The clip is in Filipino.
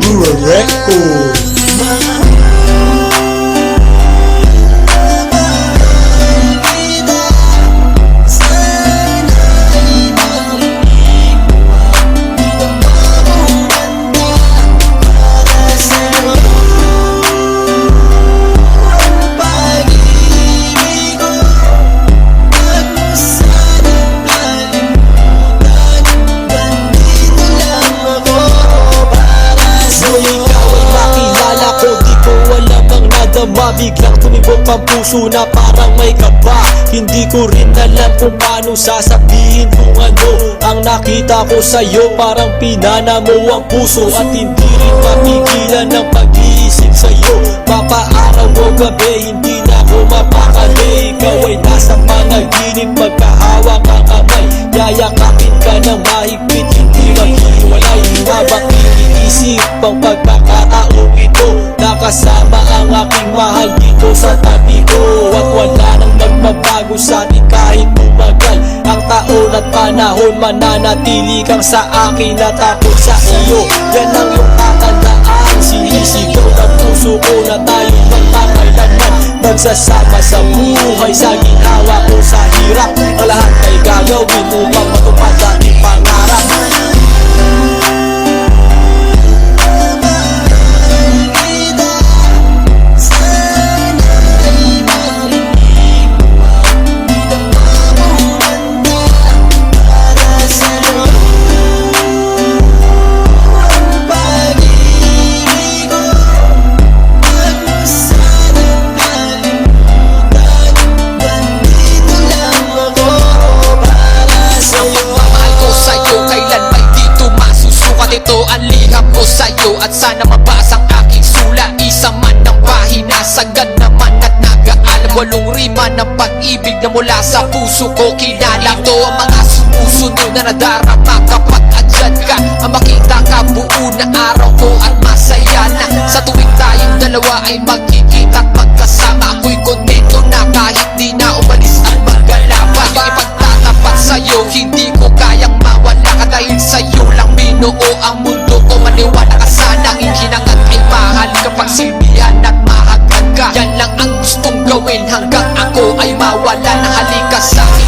Rural Records. Biglang tumibok ang puso na parang may kaba. Hindi ko rin alam kung paano sasabihin kung ano ang nakita ko sa'yo. Parang pinana mo ang puso at hindi rin mapigilan ng pag-iisip sa'yo. Papaaraw o gabi, hindi na ako mapakali. Ikaw ay nasa panaginip, magkahawak ang kamay. Yayakapin ka ng mahigpit, hindi maghiwalay. Habang iniisip ang pagkakataong ito, nakasama ang aking mahal dito sa tabi ko. At wala nang magbabago sa atin kahit tumagal ang taon at panahon. Mananatili kang sa akin at ako sa iyo. Yan ang iyong tatandaan. Sinisigaw ng puso ko na tayo magkakailanman, magsasama sa buhay, sa ginawa ko sa hirap. Ang lahat ay gagawin upang matupad ating pangarap. Ito ang liham ko sa'yo at sana mabasa ang aking sula. Isa man ng pahina, sagad naman at nag-aalam. 8 rima ng pag-ibig na mula sa puso ko kinala. Ito ang mga sumusunod na nadarama kapag andyan ka. Ang makita ka buo na araw ko at masaya na. Sa tuwing tayong dalawa ay magkikita at magkasama, ako'y kontento na kahit di na umalis at maggalapan. Yung ipagtatapat sa'yo, hindi ko kayang mawala ka dahil sa'yo lang binuo ang mundo ko. Maniwala ka sana, hinangat ay mahal kapag silbihan at mahagad ka. Yan lang ang gustong gawin hanggang ako ay mawala na. Halika sa'kin